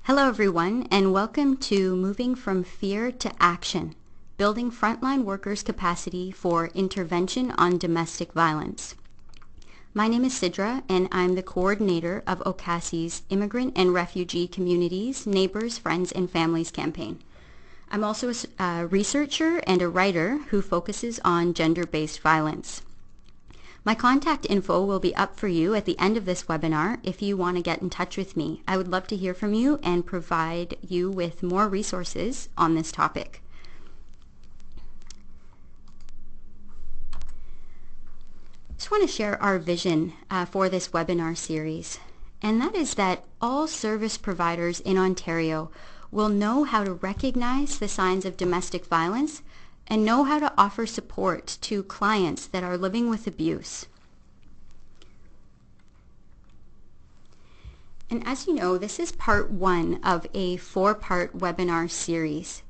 Hello everyone, and welcome to Moving from Fear to Action, Building Frontline Workers' Capacity for Intervention on Domestic Violence. My name is Sidra, and I'm the coordinator of OCASI's Immigrant and Refugee Communities, Neighbors, Friends, and Families campaign. I'm also a researcher and a writer who focuses on gender-based violence. My contact info will be up for you at the end of this webinar if you want to get in touch with me. I would love to hear from you and provide you with more resources on this topic. I just want to share our vision for this webinar series, and that is that all service providers in Ontario will know how to recognize the signs of domestic violence and know how to offer support to clients that are living with abuse. And as you know, this is part one of a four-part webinar series.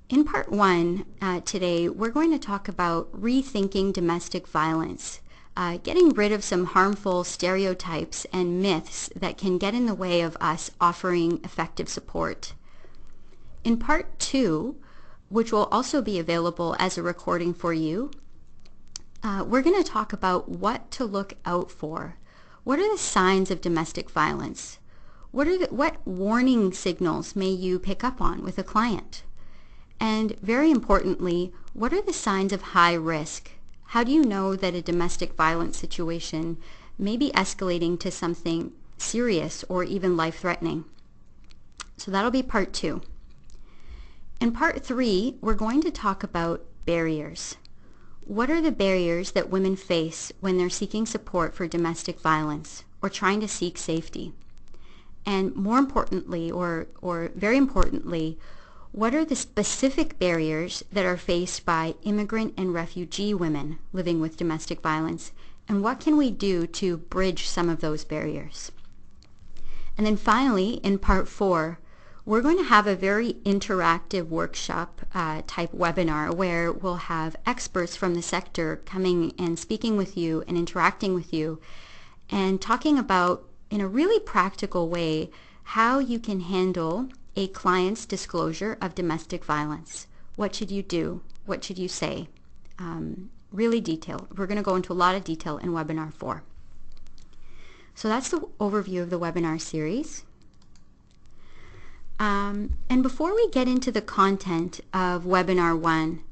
In part one today, we're going to talk about rethinking domestic violence, getting rid of some harmful stereotypes and myths that can get in the way of us offering effective support. In part two, which will also be available as a recording for you, we're going to talk about what to look out for. What are the signs of domestic violence? What warning signals may you pick up on with a client? And very importantly, what are the signs of high risk? How do you know that a domestic violence situation may be escalating to something serious or even life-threatening? So that'll be part two. In part three, we're going to talk about barriers. What are the barriers that women face when they're seeking support for domestic violence or trying to seek safety? And more importantly, or very importantly, what are the specific barriers that are faced by immigrant and refugee women living with domestic violence? And what can we do to bridge some of those barriers? And then finally, in part four, we're going to have a very interactive workshop type webinar where we'll have experts from the sector coming and speaking with you and interacting with you and talking about, in a really practical way, how you can handle a client's disclosure of domestic violence. What should you do? What should you say? Really detailed. We're going to go into a lot of detail in webinar 4. So that's the overview of the webinar series. And before we get into the content of webinar 1,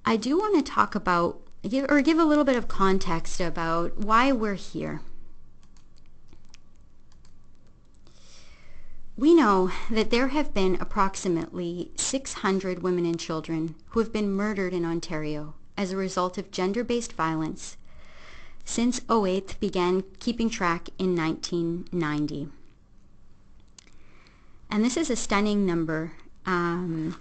I do want to talk about, give a little bit of context about why we're here. We know that there have been approximately 600 women and children who have been murdered in Ontario as a result of gender-based violence since OAIT began keeping track in 1990. And this is a stunning number, and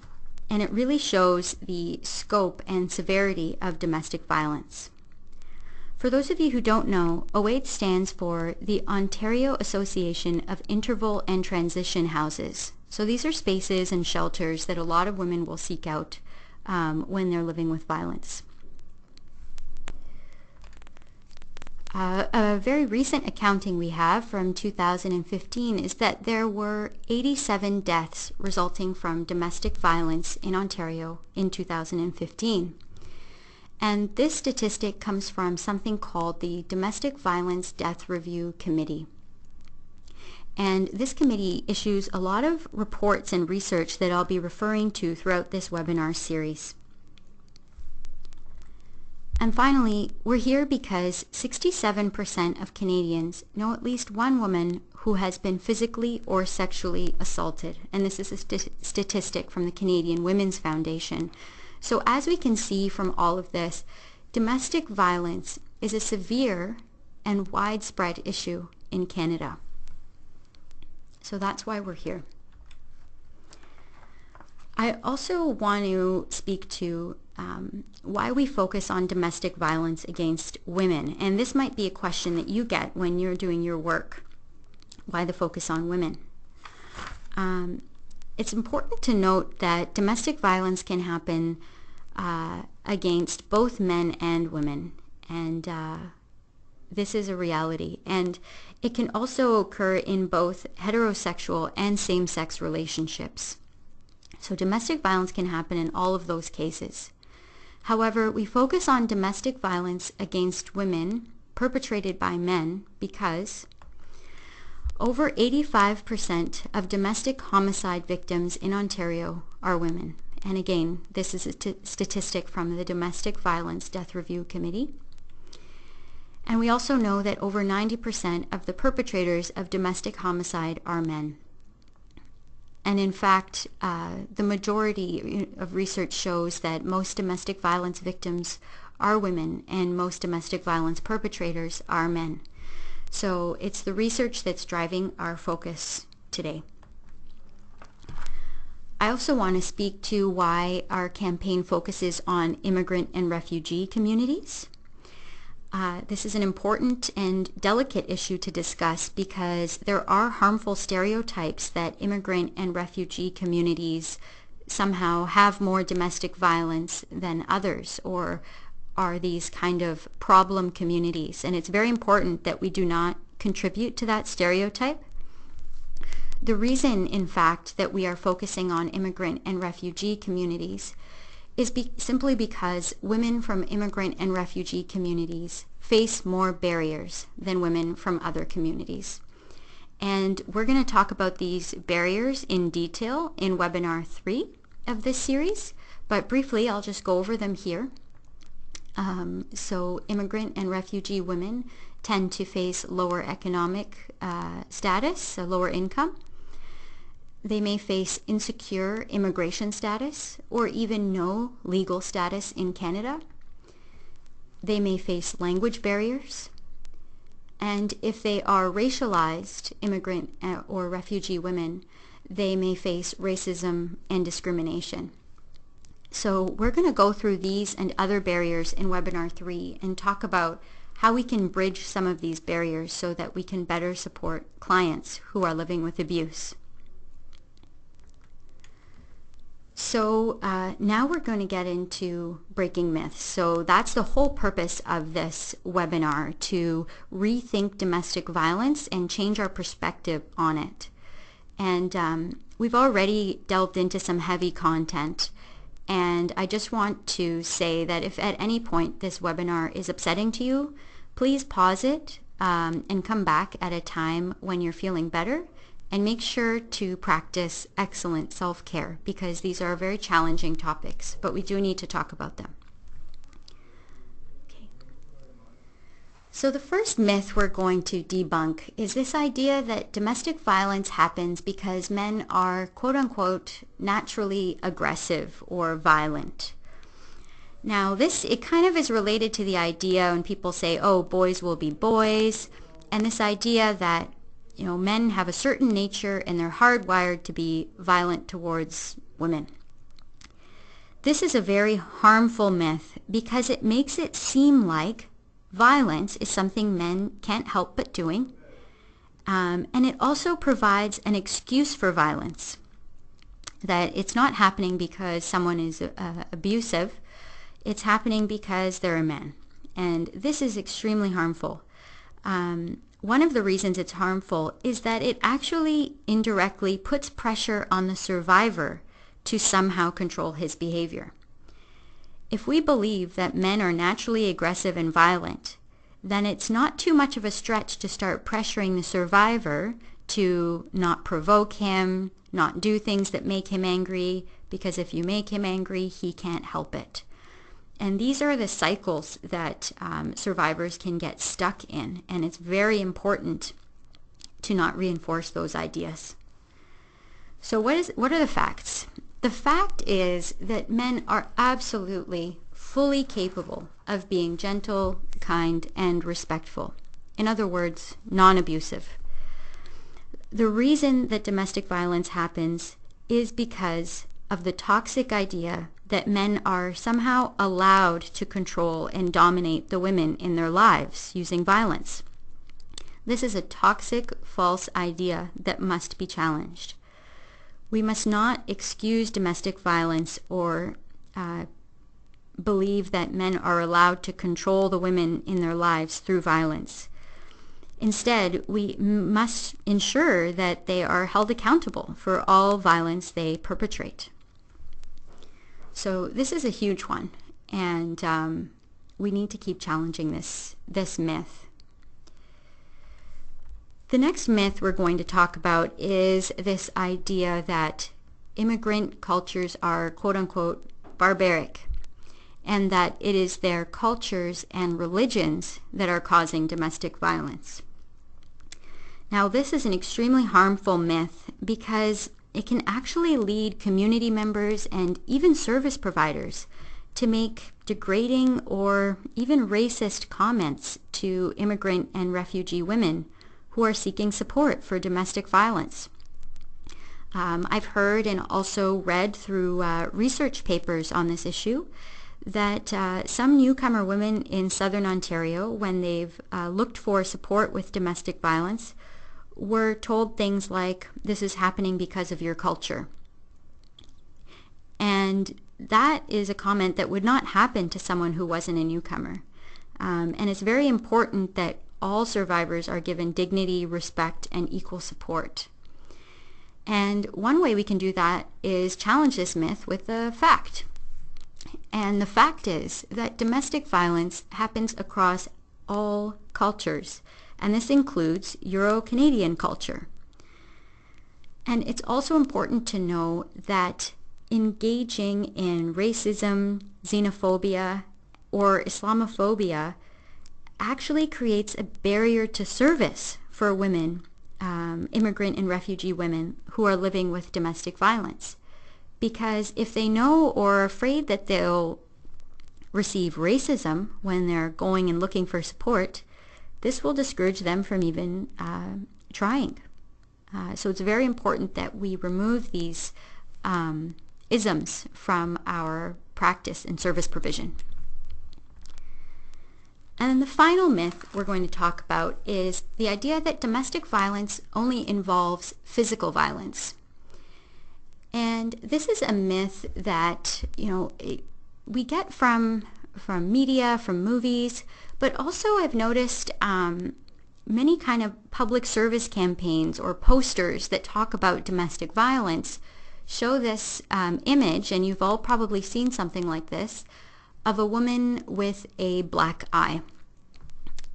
it really shows the scope and severity of domestic violence. For those of you who don't know, OAIT stands for the Ontario Association of Interval and Transition Houses. So these are spaces and shelters that a lot of women will seek out when they're living with violence. A very recent accounting we have from 2015 is that there were 87 deaths resulting from domestic violence in Ontario in 2015. And this statistic comes from something called the Domestic Violence Death Review Committee. And this committee issues a lot of reports and research that I'll be referring to throughout this webinar series. And finally, we're here because 67% of Canadians know at least one woman who has been physically or sexually assaulted. And this is a statistic from the Canadian Women's Foundation. So as we can see from all of this, domestic violence is a severe and widespread issue in Canada. So that's why we're here. I also want to speak to why we focus on domestic violence against women. And this might be a question that you get when you're doing your work. Why the focus on women? It's important to note that domestic violence can happen against both men and women. And This is a reality, and it can also occur in both heterosexual and same-sex relationships. So domestic violence can happen in all of those cases. However, we focus on domestic violence against women perpetrated by men because over 85% of domestic homicide victims in Ontario are women. And again, this is a statistic from the Domestic Violence Death Review Committee. And we also know that over 90% of the perpetrators of domestic homicide are men. And in fact, the majority of research shows that most domestic violence victims are women and most domestic violence perpetrators are men. So it's the research that's driving our focus today. I also want to speak to why our campaign focuses on immigrant and refugee communities. This is an important and delicate issue to discuss because there are harmful stereotypes that immigrant and refugee communities somehow have more domestic violence than others, or are these kind of problem communities. And it's very important that we do not contribute to that stereotype. The reason, in fact, that we are focusing on immigrant and refugee communities is simply because women from immigrant and refugee communities face more barriers than women from other communities. And we're going to talk about these barriers in detail in webinar 3 of this series, but briefly I'll just go over them here. So immigrant and refugee women tend to face lower economic status, a lower income. They may face insecure immigration status or even no legal status in Canada. They may face language barriers. And if they are racialized immigrant or refugee women, they may face racism and discrimination. So we're going to go through these and other barriers in webinar 3 and talk about how we can bridge some of these barriers so that we can better support clients who are living with abuse. So now we're going to get into breaking myths. So that's the whole purpose of this webinar, to rethink domestic violence and change our perspective on it. And we've already delved into some heavy content. And I just want to say that if at any point this webinar is upsetting to you, please pause it and come back at a time when you're feeling better. And make sure to practice excellent self-care because these are very challenging topics, but we do need to talk about them. Okay. So the first myth we're going to debunk is this idea that domestic violence happens because men are quote-unquote naturally aggressive or violent. Now it kind of is related to the idea when people say, oh, boys will be boys, and this idea that men have a certain nature and they're hardwired to be violent towards women. This is a very harmful myth because it makes it seem like violence is something men can't help but doing. And it also provides an excuse for violence, that it's not happening because someone is abusive, it's happening because they're a man. And this is extremely harmful. One of the reasons it's harmful is that it actually indirectly puts pressure on the survivor to somehow control his behavior. If we believe that men are naturally aggressive and violent, then it's not too much of a stretch to start pressuring the survivor to not provoke him, not do things that make him angry, because if you make him angry, he can't help it. And these are the cycles that survivors can get stuck in, and it's very important to not reinforce those ideas. So what are the facts? The fact is that men are absolutely fully capable of being gentle, kind, and respectful. In other words, non-abusive. The reason that domestic violence happens is because of the toxic idea that men are somehow allowed to control and dominate the women in their lives using violence. This is a toxic, false idea that must be challenged. We must not excuse domestic violence or believe that men are allowed to control the women in their lives through violence. Instead, we must ensure that they are held accountable for all violence they perpetrate. So this is a huge one, and we need to keep challenging this myth. The next myth we're going to talk about is this idea that immigrant cultures are quote-unquote barbaric, and that it is their cultures and religions that are causing domestic violence. Now, this is an extremely harmful myth because it can actually lead community members and even service providers to make degrading or even racist comments to immigrant and refugee women who are seeking support for domestic violence. I've heard and also read through research papers on this issue that some newcomer women in Southern Ontario, when they've looked for support with domestic violence, were told things like, "This is happening because of your culture." And that is a comment that would not happen to someone who wasn't a newcomer. And it's very important that all survivors are given dignity, respect, and equal support. And one way we can do that is challenge this myth with a fact. And the fact is that domestic violence happens across all cultures, and this includes Euro-Canadian culture. And it's also important to know that engaging in racism, xenophobia, or Islamophobia actually creates a barrier to service for women, immigrant and refugee women who are living with domestic violence. Because if they know or are afraid that they'll receive racism when they're going and looking for support, this will discourage them from even trying. So it's very important that we remove these isms from our practice and service provision. And then the final myth we're going to talk about is the idea that domestic violence only involves physical violence. And this is a myth that, we get from media, from movies, but also I've noticed many kind of public service campaigns or posters that talk about domestic violence show this image, and you've all probably seen something like this, of a woman with a black eye.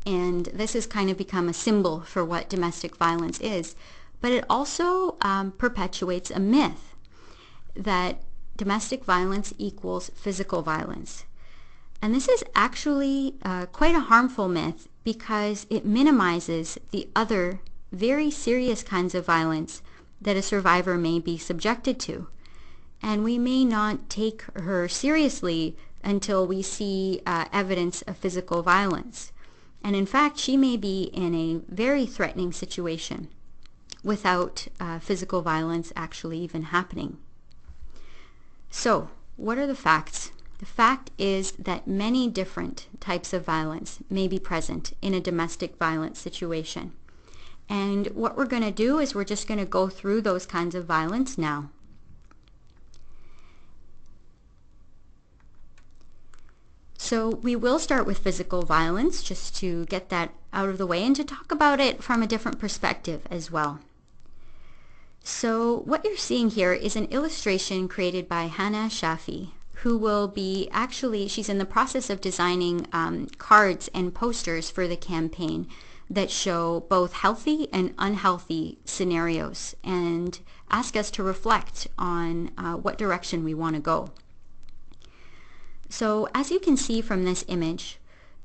And this has kind of become a symbol for what domestic violence is. But it also perpetuates a myth that domestic violence equals physical violence. And this is actually quite a harmful myth because it minimizes the other very serious kinds of violence that a survivor may be subjected to. And we may not take her seriously until we see evidence of physical violence. And in fact, she may be in a very threatening situation without physical violence actually even happening. So, what are the facts? The fact is that many different types of violence may be present in a domestic violence situation. And what we're going to do is we're just going to go through those kinds of violence now. So we will start with physical violence just to get that out of the way and to talk about it from a different perspective as well. So what you're seeing here is an illustration created by Hannah Shafi, who will be she's in the process of designing cards and posters for the campaign that show both healthy and unhealthy scenarios and ask us to reflect on what direction we want to go. So as you can see from this image,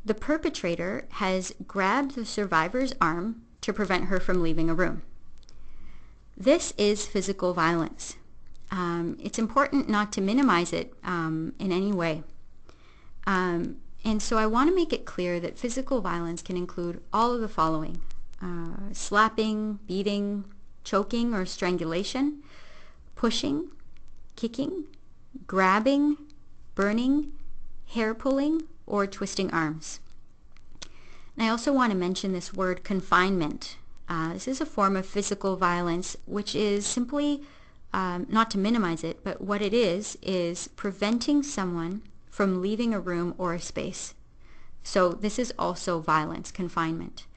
the perpetrator has grabbed the survivor's arm to prevent her from leaving a room. This is physical violence. It's important not to minimize it in any way. And so I want to make it clear that physical violence can include all of the following: slapping, beating, choking or strangulation, pushing, kicking, grabbing, burning, hair pulling, or twisting arms. And I also want to mention this word confinement. This is a form of physical violence, which is simply, not to minimize it, but what it is preventing someone from leaving a room or a space. So this is also violence, confinement.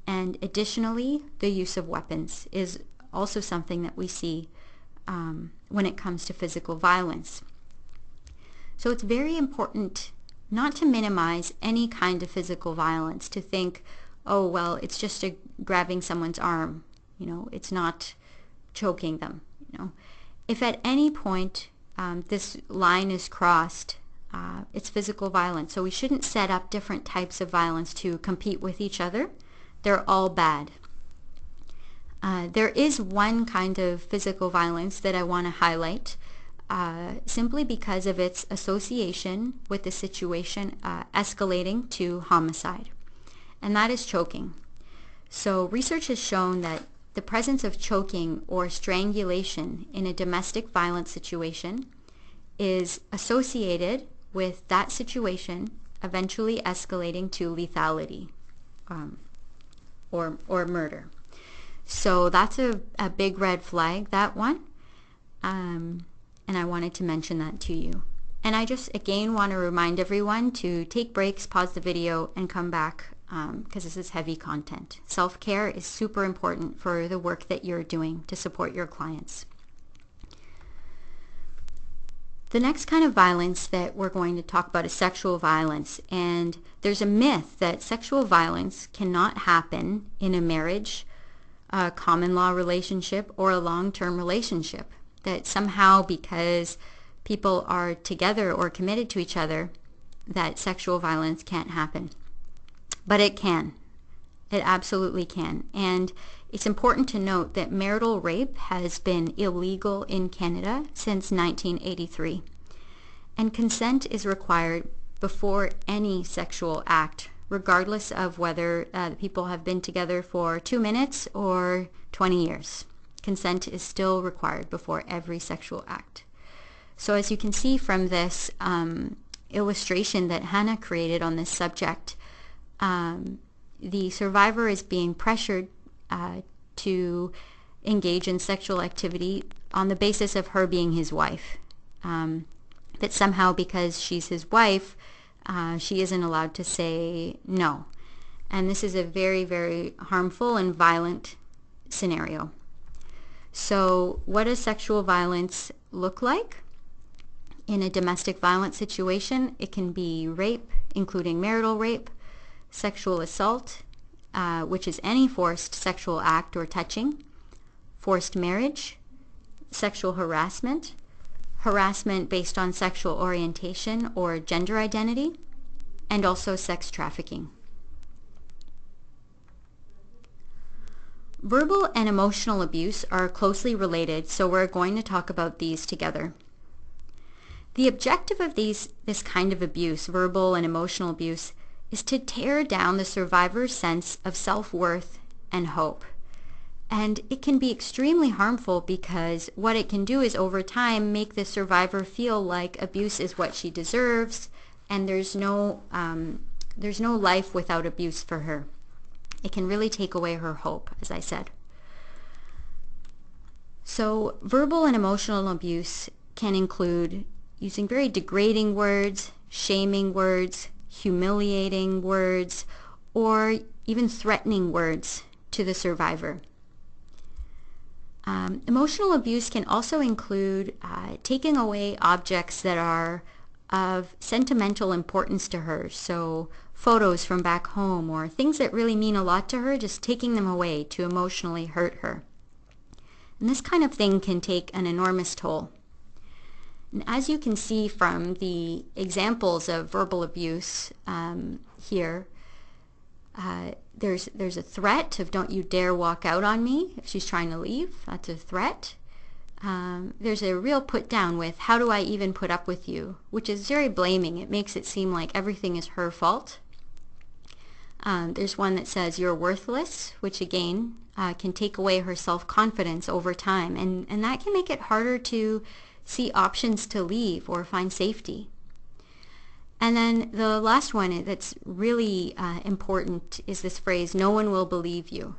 And additionally, the use of weapons is also something that we see when it comes to physical violence. So it's very important not to minimize any kind of physical violence, to think, oh, well, it's just grabbing someone's arm, it's not choking them. If at any point this line is crossed, it's physical violence. So we shouldn't set up different types of violence to compete with each other. They're all bad. There is one kind of physical violence that I want to highlight, simply because of its association with the situation escalating to homicide, and that is choking. So research has shown that the presence of choking or strangulation in a domestic violence situation is associated with that situation eventually escalating to lethality or murder. So that's a big red flag, that one. And I wanted to mention that to you. And I just, again, want to remind everyone to take breaks, pause the video, and come back, because this is heavy content. Self-care is super important for the work that you're doing to support your clients. The next kind of violence that we're going to talk about is sexual violence. And there's a myth that sexual violence cannot happen in a marriage, a common law relationship, or a long-term relationship. That somehow, because people are together or committed to each other, that sexual violence can't happen. But it can. It absolutely can. And it's important to note that marital rape has been illegal in Canada since 1983. And consent is required before any sexual act, regardless of whether the people have been together for 2 minutes or 20 years. Consent is still required before every sexual act. So as you can see from this illustration that Hannah created on this subject, the survivor is being pressured to engage in sexual activity on the basis of her being his wife. That somehow, because she's his wife, she isn't allowed to say no. And this is a very, very harmful and violent scenario. So what does sexual violence look like in a domestic violence situation? It can be rape, including marital rape, sexual assault, which is any forced sexual act or touching, forced marriage, sexual harassment, harassment based on sexual orientation or gender identity, and also sex trafficking. Verbal and emotional abuse are closely related, so we're going to talk about these together. The objective of this kind of abuse, verbal and emotional abuse, is to tear down the survivor's sense of self-worth and hope. And it can be extremely harmful because what it can do is over time make the survivor feel like abuse is what she deserves, and there's no life without abuse for her. It can really take away her hope, as I said. So verbal and emotional abuse can include using very degrading words, shaming words, humiliating words, or even threatening words to the survivor. Emotional abuse can also include taking away objects that are of sentimental importance to her. So photos from back home or things that really mean a lot to her, just taking them away to emotionally hurt her. And this kind of thing can take an enormous toll. And as you can see from the examples of verbal abuse here, there's a threat of "don't you dare walk out on me" if she's trying to leave. That's a threat. There's a real put down with "how do I even put up with you," which is very blaming. It makes it seem like everything is her fault. There's one that says "you're worthless," which again can take away her self-confidence over time, and that can make it harder to see options to leave or find safety. And then the last one that's really important is this phrase, "no one will believe you."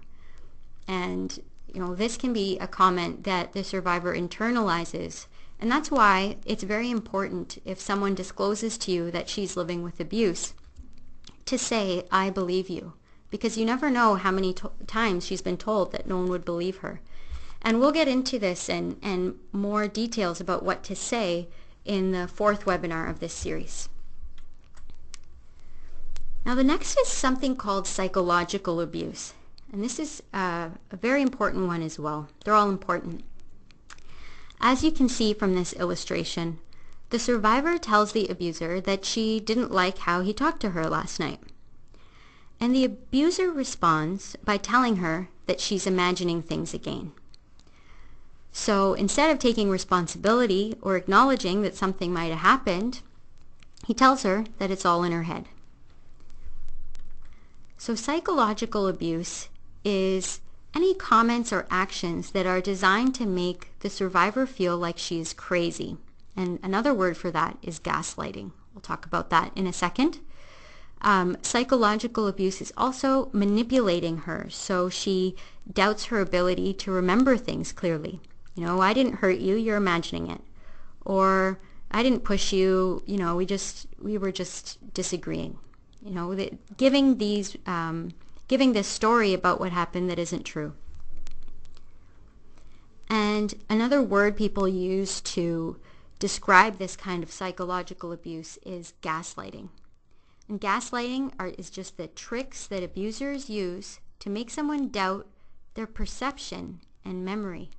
And this can be a comment that the survivor internalizes, And that's why it's very important if someone discloses to you that she's living with abuse to say, I believe you, because you never know how many times she's been told that no one would believe her. And we'll get into this and more details about what to say in the 4th webinar of this series. Now the next is something called psychological abuse. And this is a very important one as well. They're all important. As you can see from this illustration, the survivor tells the abuser that she didn't like how he talked to her last night. And the abuser responds by telling her that she's imagining things again. So instead of taking responsibility or acknowledging that something might have happened, he tells her that it's all in her head. So psychological abuse is any comments or actions that are designed to make the survivor feel like she is crazy. And another word for that is gaslighting. We'll talk about that in a second. Psychological abuse is also manipulating her, so she doubts her ability to remember things clearly. You know, I didn't hurt you, you're imagining it. Or I didn't push you, you know, we were just disagreeing. You know, giving this story about what happened that isn't true. And another word people use to describe this kind of psychological abuse is gaslighting. And gaslighting is just the tricks that abusers use to make someone doubt their perception and memory.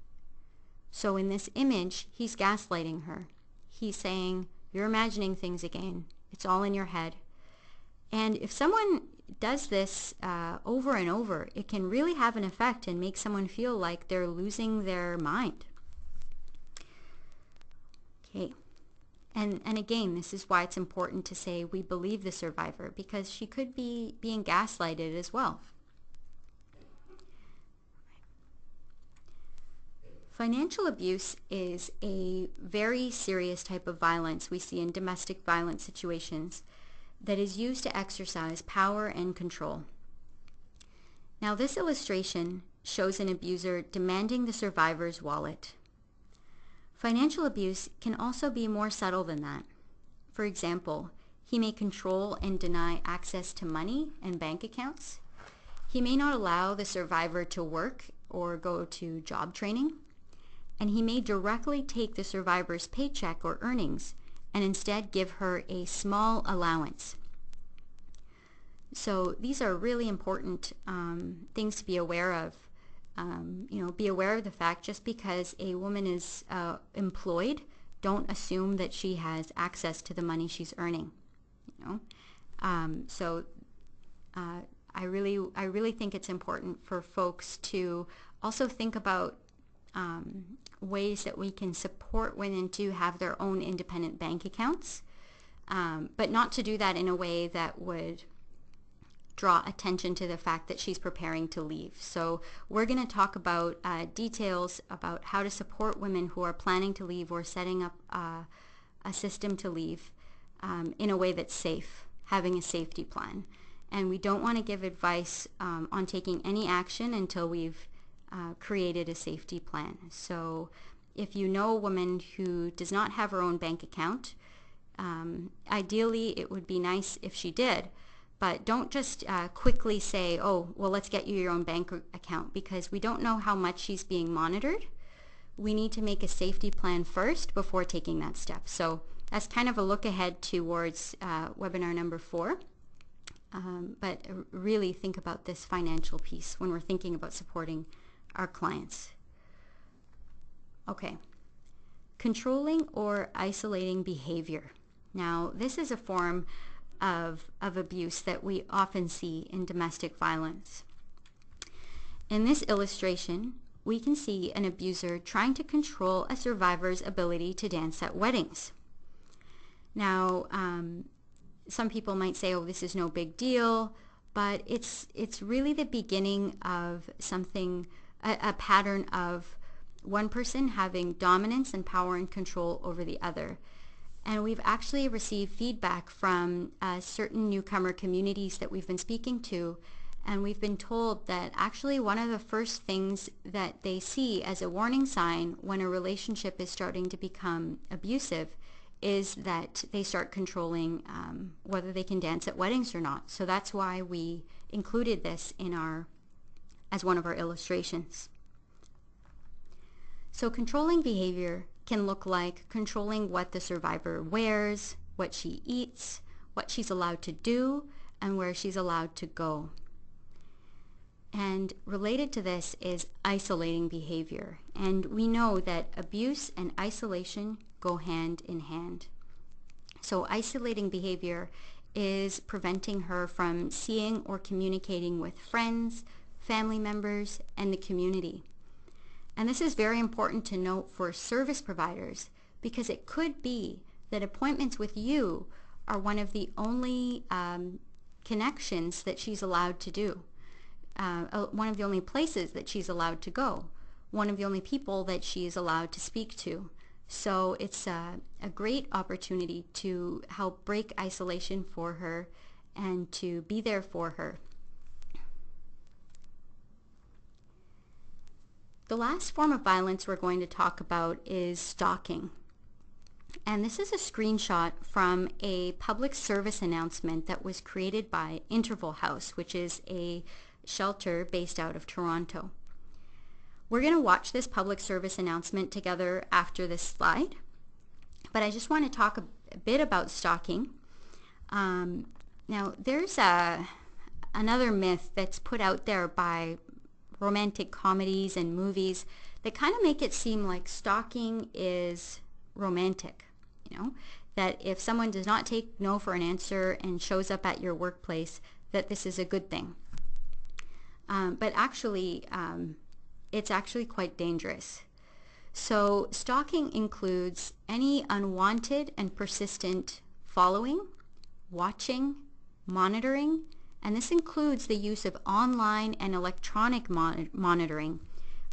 So in this image, he's gaslighting her. He's saying, you're imagining things again. It's all in your head. And if someone does this over and over, it can really have an effect and make someone feel like they're losing their mind. Okay. And again, this is why it's important to say we believe the survivor, because she could be being gaslighted as well. Financial abuse is a very serious type of violence we see in domestic violence situations that is used to exercise power and control. Now this illustration shows an abuser demanding the survivor's wallet. Financial abuse can also be more subtle than that. For example, he may control and deny access to money and bank accounts. He may not allow the survivor to work or go to job training. And he may directly take the survivor's paycheck or earnings and instead give her a small allowance. So these are really important things to be aware of. Be aware of the fact just because a woman is employed, don't assume that she has access to the money she's earning. I really think it's important for folks to also think about ways that we can support women to have their own independent bank accounts, but not to do that in a way that would draw attention to the fact that she's preparing to leave. So we're going to talk about details about how to support women who are planning to leave or setting up a system to leave in a way that's safe, having a safety plan. And we don't want to give advice on taking any action until we've created a safety plan. So if you know a woman who does not have her own bank account, ideally it would be nice if she did, but don't just quickly say, oh, well, let's get you your own bank account, because we don't know how much she's being monitored. We need to make a safety plan first before taking that step. So that's kind of a look ahead towards webinar number 4. But really think about this financial piece when we're thinking about supporting our clients. Okay, controlling or isolating behavior. Now, this is a form of abuse that we often see in domestic violence. In this illustration, we can see an abuser trying to control a survivor's ability to dance at weddings. Now, some people might say, oh, this is no big deal, but it's really the beginning of something, a pattern of one person having dominance and power and control over the other. And we've actually received feedback from certain newcomer communities that we've been speaking to, And we've been told that actually one of the first things that they see as a warning sign when a relationship is starting to become abusive is that they start controlling whether they can dance at weddings or not. So that's why we included this in as one of our illustrations. So controlling behavior can look like controlling what the survivor wears, what she eats, what she's allowed to do, and where she's allowed to go. And related to this is isolating behavior. And we know that abuse and isolation go hand in hand. So isolating behavior is preventing her from seeing or communicating with friends, family members, and the community. And this is very important to note for service providers because it could be that appointments with you are one of the only connections that she's allowed to do. One of the only places that she's allowed to go, one of the only people that she is allowed to speak to. So it's a great opportunity to help break isolation for her and to be there for her. The last form of violence we're going to talk about is stalking. And this is a screenshot from a public service announcement that was created by Interval House, which is a shelter based out of Toronto. We're going to watch this public service announcement together after this slide, but I just want to talk a bit about stalking. Now, there's another myth that's put out there by romantic comedies and movies that kind of make it seem like stalking is romantic, that if someone does not take no for an answer and shows up at your workplace, that this is a good thing. But actually, it's actually quite dangerous. So stalking includes any unwanted and persistent following, watching, monitoring, and this includes the use of online and electronic monitoring.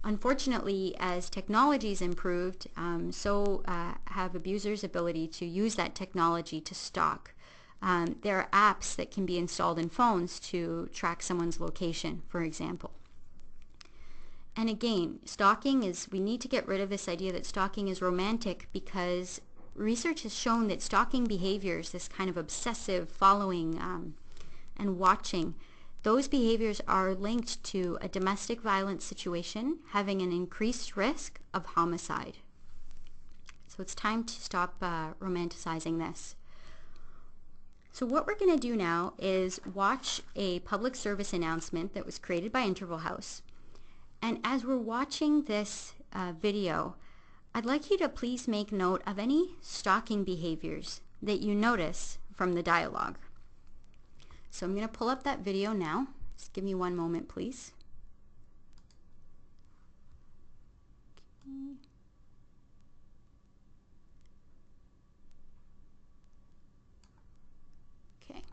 Unfortunately, as technology's improved, so have abusers' ability to use that technology to stalk. There are apps that can be installed in phones to track someone's location, for example. And again, we need to get rid of this idea that stalking is romantic because research has shown that stalking behaviors, this kind of obsessive following and watching, those behaviors are linked to a domestic violence situation having an increased risk of homicide. So it's time to stop romanticizing this. So what we're going to do now is watch a public service announcement that was created by Interval House. And as we're watching this video, I'd like you to please make note of any stalking behaviors that you notice from the dialogue. So I'm going to pull up that video now. Just give me one moment, please. Okay.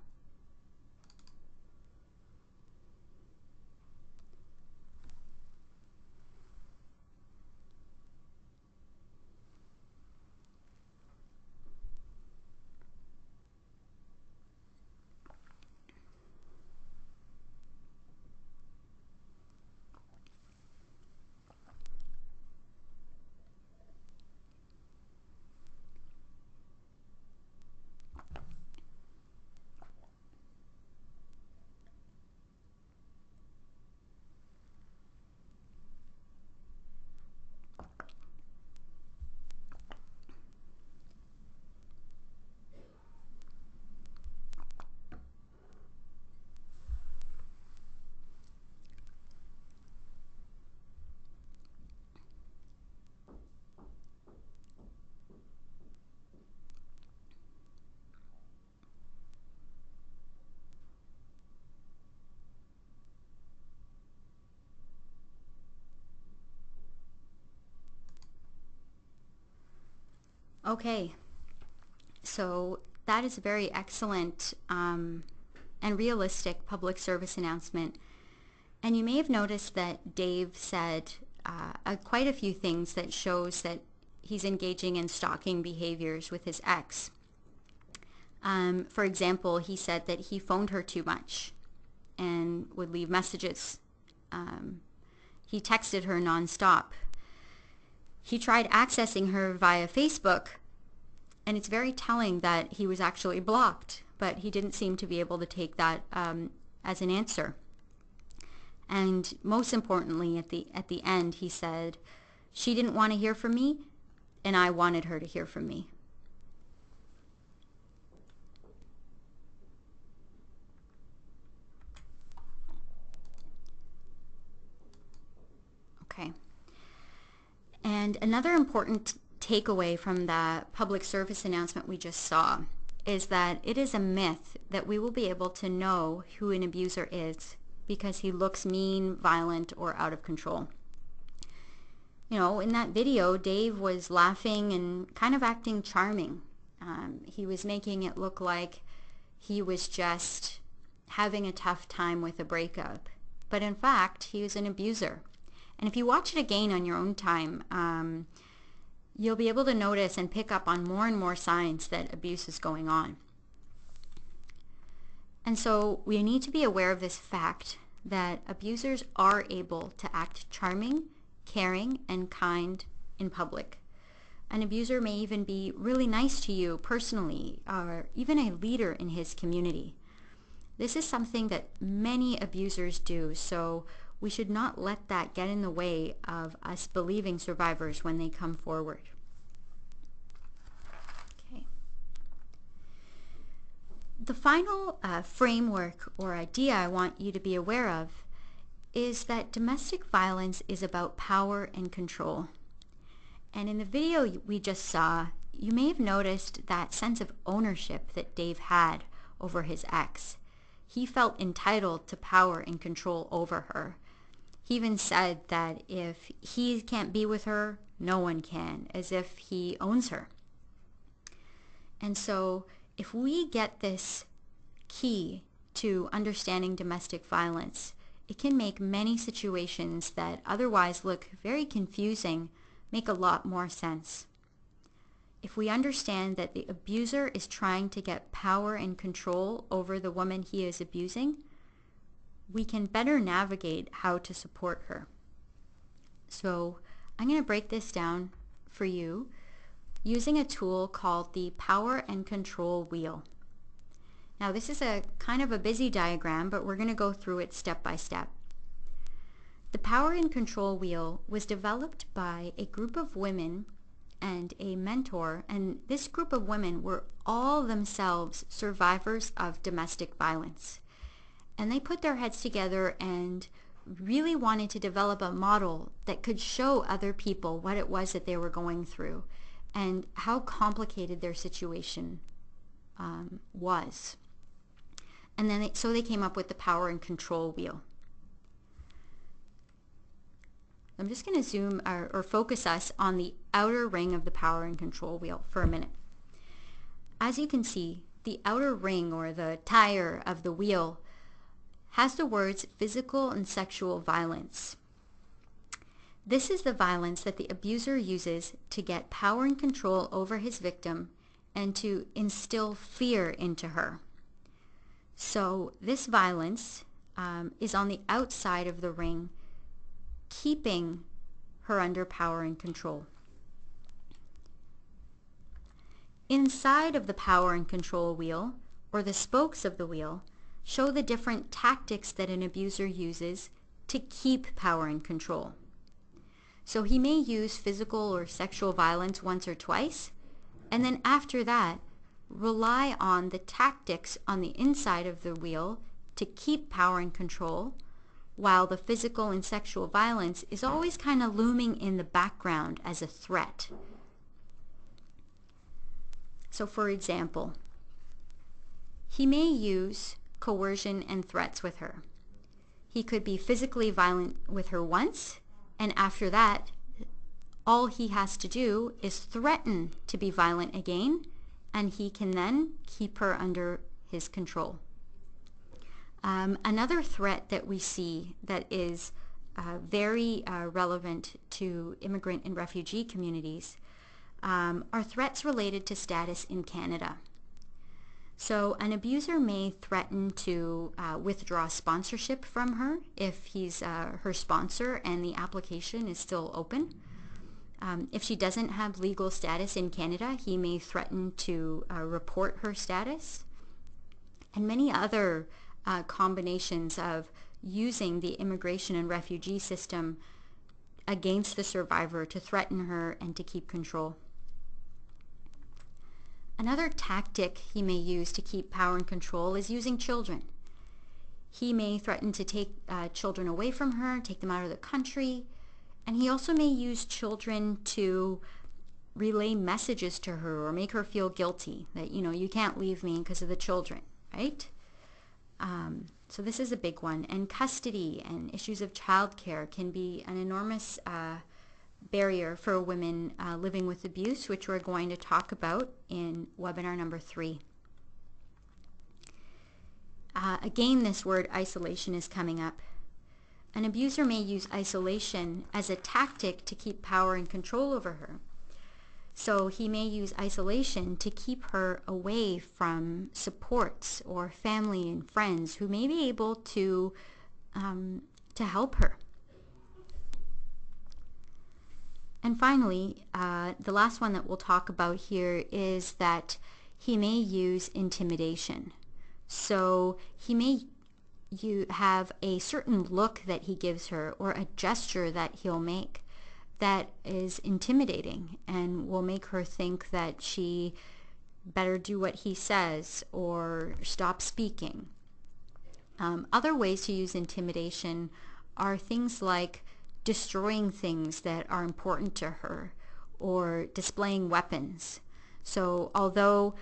Okay, so that is a very excellent and realistic public service announcement. And you may have noticed that Dave said quite a few things that shows that he's engaging in stalking behaviors with his ex. For example, he said that he phoned her too much. and would leave messages. He texted her nonstop. He tried accessing her via Facebook, and it's very telling that he was actually blocked, but he didn't seem to be able to take that as an answer. And most importantly, at the end, he said, "She didn't want to hear from me, and I wanted her to hear from me." Okay. And another important takeaway from the public service announcement we just saw is that it is a myth that we will be able to know who an abuser is because he looks mean, violent, or out of control. You know, in that video, Dave was laughing and kind of acting charming. He was making it look like he was just having a tough time with a breakup. But in fact, he was an abuser. And if you watch it again on your own time, you'll be able to notice and pick up on more and more signs that abuse is going on. And so we need to be aware of this fact that abusers are able to act charming, caring, and kind in public. An abuser may even be really nice to you personally, or even a leader in his community. This is something that many abusers do, so we should not let that get in the way of us believing survivors when they come forward. Okay. The final framework or idea I want you to be aware of is that domestic violence is about power and control. And in the video we just saw, you may have noticed that sense of ownership that Dave had over his ex. He felt entitled to power and control over her. He even said that if he can't be with her, no one can, as if he owns her. And so if we get this key to understanding domestic violence, it can make many situations that otherwise look very confusing make a lot more sense. If we understand that the abuser is trying to get power and control over the woman he is abusing, we can better navigate how to support her. So I'm going to break this down for you using a tool called the Power and Control Wheel. Now this is a kind of a busy diagram, but we're going to go through it step by step. The Power and Control Wheel was developed by a group of women and a mentor, and this group of women were all themselves survivors of domestic violence. And they put their heads together and really wanted to develop a model that could show other people what it was that they were going through and how complicated their situation was. And then so they came up with the Power and Control Wheel. I'm just going to zoom or focus us on the outer ring of the Power and Control Wheel for a minute. As you can see, the outer ring or the tire of the wheel has the words physical and sexual violence. This is the violence that the abuser uses to get power and control over his victim and to instill fear into her. So this violence is on the outside of the ring, keeping her under power and control. Inside of the Power and Control Wheel, or the spokes of the wheel, show the different tactics that an abuser uses to keep power and control. So he may use physical or sexual violence once or twice, and then after that, rely on the tactics on the inside of the wheel to keep power and control, while the physical and sexual violence is always kind of looming in the background as a threat. So for example, he may use coercion and threats with her. He could be physically violent with her once, and after that, all he has to do is threaten to be violent again, and he can then keep her under his control. Another threat that we see that is very relevant to immigrant and refugee communities are threats related to status in Canada. So an abuser may threaten to withdraw sponsorship from her if he's her sponsor and the application is still open. If she doesn't have legal status in Canada, he may threaten to report her status. And many other combinations of using the immigration and refugee system against the survivor to threaten her and to keep control. Another tactic he may use to keep power and control is using children. He may threaten to take children away from her, take them out of the country, and he also may use children to relay messages to her or make her feel guilty that, you can't leave me because of the children, right? So this is a big one. And custody and issues of childcare can be an enormous barrier for women living with abuse, which we're going to talk about in webinar number 3. Again, this word isolation is coming up. An abuser may use isolation as a tactic to keep power and control over her. So he may use isolation to keep her away from supports or family and friends who may be able to help her. And finally, the last one that we'll talk about here is that he may use intimidation. So he may have a certain look that he gives her or a gesture that he'll make that is intimidating and will make her think that she better do what he says or stop speaking. Other ways to use intimidation are things like destroying things that are important to her or displaying weapons. So although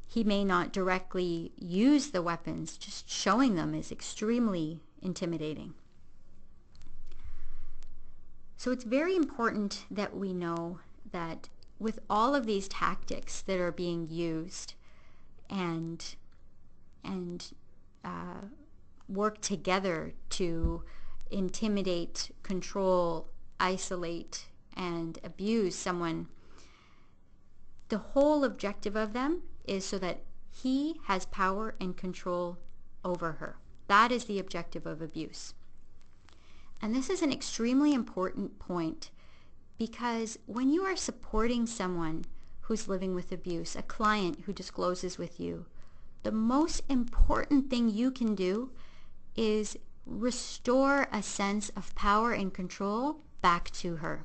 he may not directly use the weapons, just showing them is extremely intimidating. So it's very important that we know that with all of these tactics that are being used and work together to intimidate, control, isolate, and abuse someone, the whole objective of them is so that he has power and control over her. That is the objective of abuse. And this is an extremely important point because when you are supporting someone who's living with abuse, a client who discloses with you, the most important thing you can do is restore a sense of power and control back to her.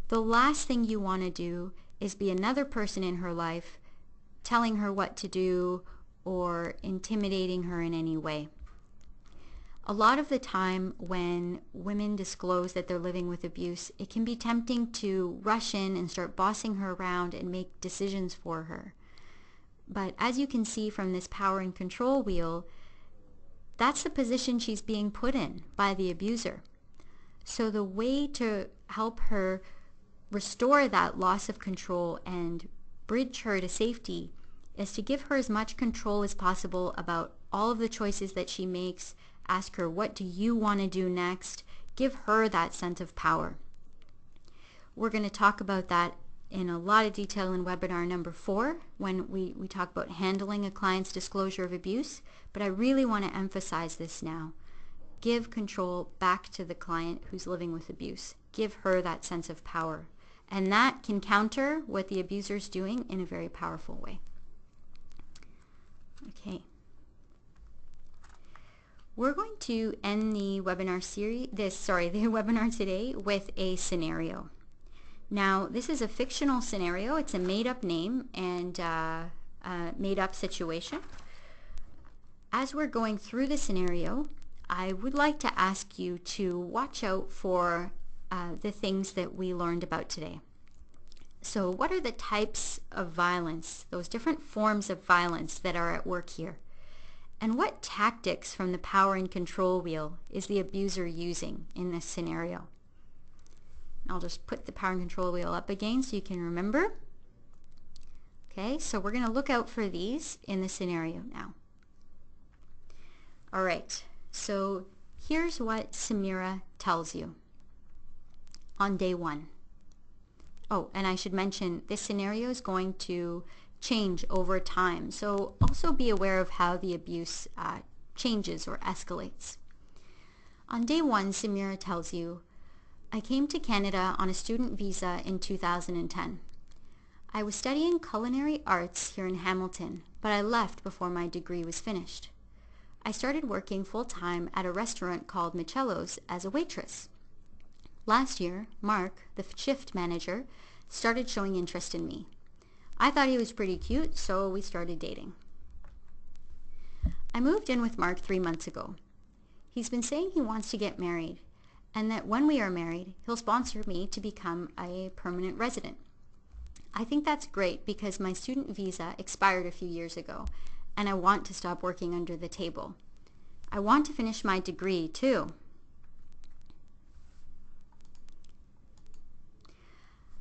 The last thing you want to do is be another person in her life telling her what to do or intimidating her in any way. A lot of the time when women disclose that they're living with abuse, it can be tempting to rush in and start bossing her around and make decisions for her. But as you can see from this power and control wheel, that's the position she's being put in by the abuser. So the way to help her restore that loss of control and bridge her to safety is to give her as much control as possible about all of the choices that she makes. Ask her, what do you want to do next? Give her that sense of power. We're going to talk about that in a lot of detail in webinar number 4 when we talk about handling a client's disclosure of abuse, but I really want to emphasize this now. Give control back to the client who's living with abuse. Give her that sense of power. And that can counter what the abuser's doing in a very powerful way. Okay. We're going to end the webinar the webinar today with a scenario. Now, this is a fictional scenario. It's a made-up name and a made-up situation. As we're going through the scenario, I would like to ask you to watch out for the things that we learned about today. So what are the types of violence, those different forms of violence that are at work here? And what tactics from the power and control wheel is the abuser using in this scenario? I'll just put the power and control wheel up again so you can remember. Okay, so we're going to look out for these in the scenario now. All right, so here's what Samira tells you on day 1. Oh, and I should mention this scenario is going to change over time, so also be aware of how the abuse changes or escalates. On day one, Samira tells you, I came to Canada on a student visa in 2010. I was studying culinary arts here in Hamilton, but I left before my degree was finished. I started working full-time at a restaurant called Michello's as a waitress. Last year, Mark, the shift manager, started showing interest in me. I thought he was pretty cute, so we started dating. I moved in with Mark 3 months ago. He's been saying he wants to get married, and that when we are married, he'll sponsor me to become a permanent resident. I think that's great because my student visa expired a few years ago, and I want to stop working under the table. I want to finish my degree too.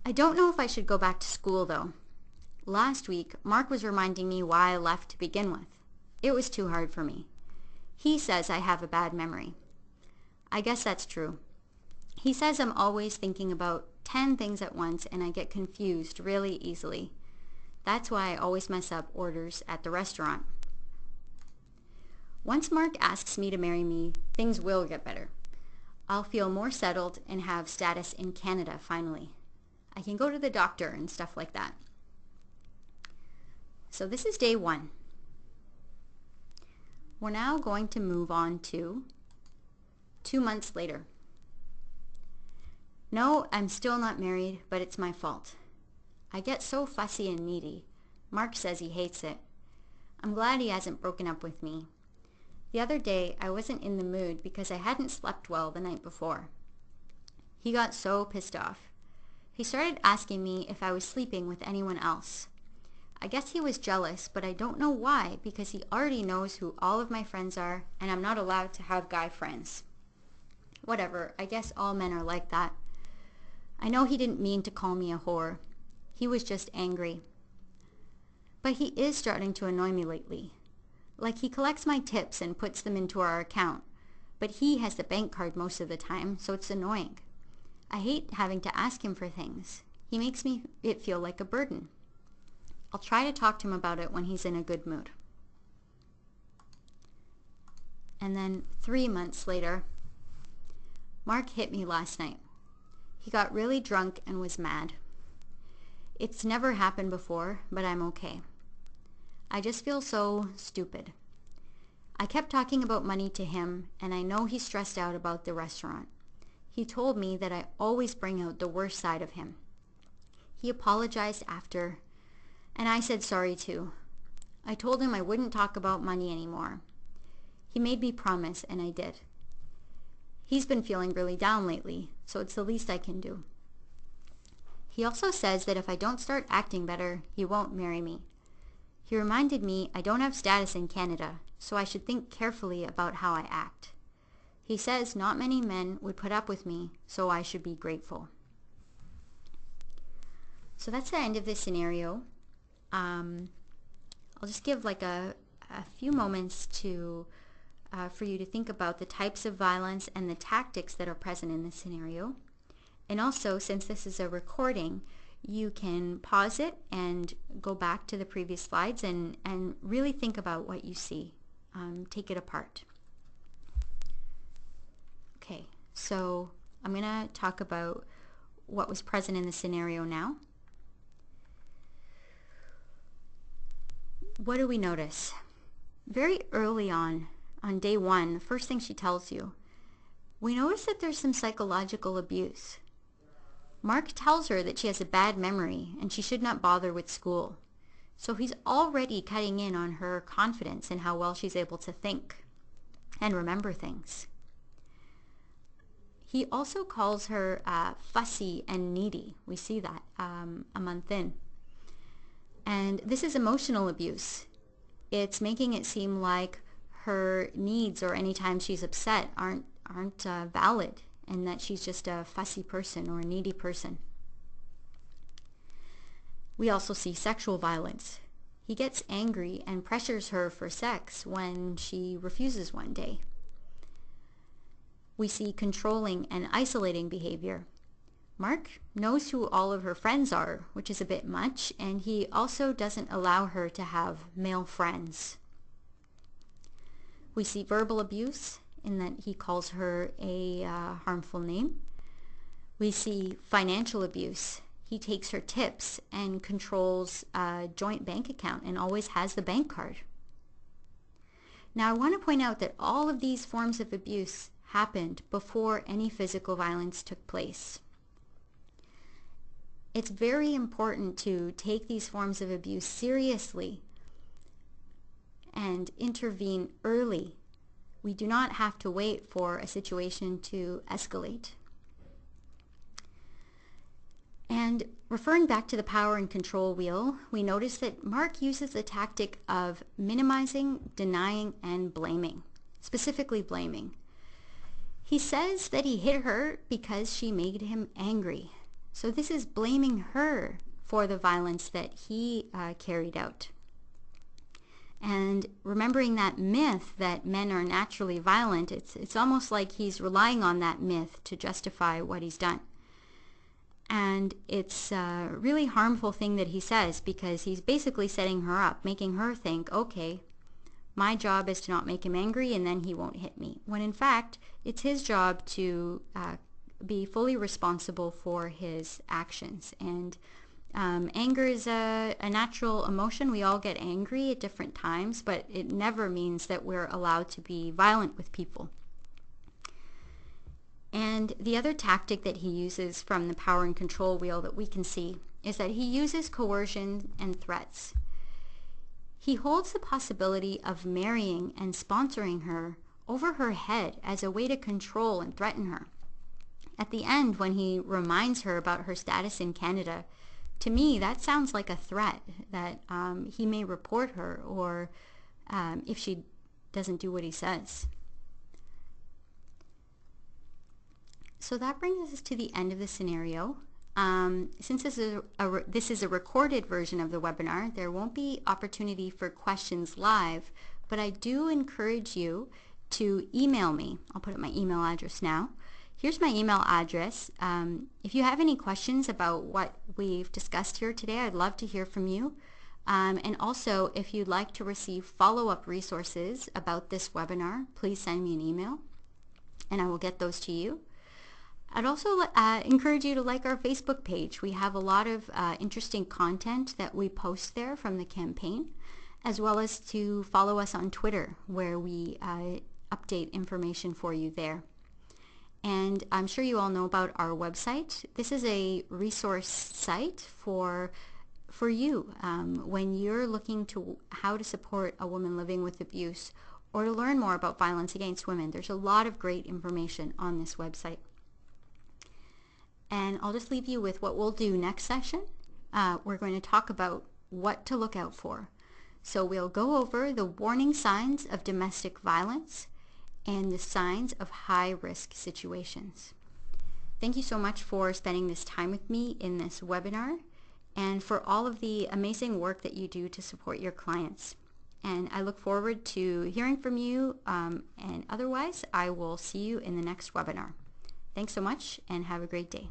I don't know if I should go back to school though. Last week, Mark was reminding me why I left to begin with. It was too hard for me. He says I have a bad memory. I guess that's true. He says I'm always thinking about 10 things at once and I get confused really easily. That's why I always mess up orders at the restaurant. Once Mark asks me to marry me, things will get better. I'll feel more settled and have status in Canada finally. I can go to the doctor and stuff like that. So this is day one. We're now going to move on to 2 months later. No, I'm still not married, but it's my fault. I get so fussy and needy. Mark says he hates it. I'm glad he hasn't broken up with me. The other day, I wasn't in the mood because I hadn't slept well the night before. He got so pissed off. He started asking me if I was sleeping with anyone else. I guess he was jealous, but I don't know why because he already knows who all of my friends are and I'm not allowed to have guy friends. Whatever, I guess all men are like that. I know he didn't mean to call me a whore. He was just angry. But he is starting to annoy me lately. Like he collects my tips and puts them into our account, but he has the bank card most of the time, so it's annoying. I hate having to ask him for things. He makes it feel like a burden. I'll try to talk to him about it when he's in a good mood. And then 3 months later, Mark hit me last night. He got really drunk and was mad. It's never happened before, but I'm okay. I just feel so stupid. I kept talking about money to him, and I know he's stressed out about the restaurant. He told me that I always bring out the worst side of him. He apologized after, and I said sorry too. I told him I wouldn't talk about money anymore. He made me promise, and I did. He's been feeling really down lately, so it's the least I can do. He also says that if I don't start acting better, he won't marry me. He reminded me I don't have status in Canada, so I should think carefully about how I act. He says not many men would put up with me, so I should be grateful. So that's the end of this scenario. I'll just give like a few moments to for you to think about the types of violence and the tactics that are present in this scenario. And also, since this is a recording, you can pause it and go back to the previous slides and really think about what you see. Take it apart. Okay, so I'm going to talk about what was present in the scenario now. What do we notice? Very early on day one, first thing she tells you, we notice that there's some psychological abuse. Mark tells her that she has a bad memory and she should not bother with school. So he's already cutting in on her confidence in how well she's able to think and remember things. He also calls her fussy and needy. We see that a month in. And this is emotional abuse. It's making it seem like her needs or any time she's upset aren't valid, and that she's just a fussy person or a needy person. We also see sexual violence. He gets angry and pressures her for sex when she refuses one day. We see controlling and isolating behavior. Mark knows who all of her friends are, which is a bit much, and he also doesn't allow her to have male friends. We see verbal abuse in that he calls her a harmful name. We see financial abuse. He takes her tips and controls a joint bank account and always has the bank card. Now, I want to point out that all of these forms of abuse happened before any physical violence took place. It's very important to take these forms of abuse seriously and intervene early. We do not have to wait for a situation to escalate. And referring back to the power and control wheel, we notice that Mark uses the tactic of minimizing, denying, and blaming, specifically blaming. He says that he hit her because she made him angry. So this is blaming her for the violence that he carried out. And remembering that myth that men are naturally violent, it's almost like he's relying on that myth to justify what he's done. And it's a really harmful thing that he says, because he's basically setting her up, making her think, okay, my job is to not make him angry and then he won't hit me. When in fact, it's his job to be fully responsible for his actions. And anger is a natural emotion. We all get angry at different times, but it never means that we're allowed to be violent with people. And the other tactic that he uses from the power and control wheel that we can see is that he uses coercion and threats. He holds the possibility of marrying and sponsoring her over her head as a way to control and threaten her. At the end, when he reminds her about her status in Canada, to me that sounds like a threat that he may report her, or if she doesn't do what he says. So that brings us to the end of the scenario. Since this is a recorded version of the webinar, there won't be opportunity for questions live, but I do encourage you to email me. I'll put up my email address now. Here's my email address. If you have any questions about what we've discussed here today, I'd love to hear from you. And also, if you'd like to receive follow-up resources about this webinar, please send me an email and I will get those to you. I'd also encourage you to like our Facebook page. We have a lot of interesting content that we post there from the campaign, as well as to follow us on Twitter, where we update information for you there. And I'm sure you all know about our website. This is a resource site for you when you're looking to how to support a woman living with abuse, or to learn more about violence against women. There's a lot of great information on this website. And I'll just leave you with what we'll do next session. We're going to talk about what to look out for. So we'll go over the warning signs of domestic violence and the signs of high-risk situations. Thank you so much for spending this time with me in this webinar, and for all of the amazing work that you do to support your clients. And I look forward to hearing from you, and otherwise I will see you in the next webinar. Thanks so much and have a great day.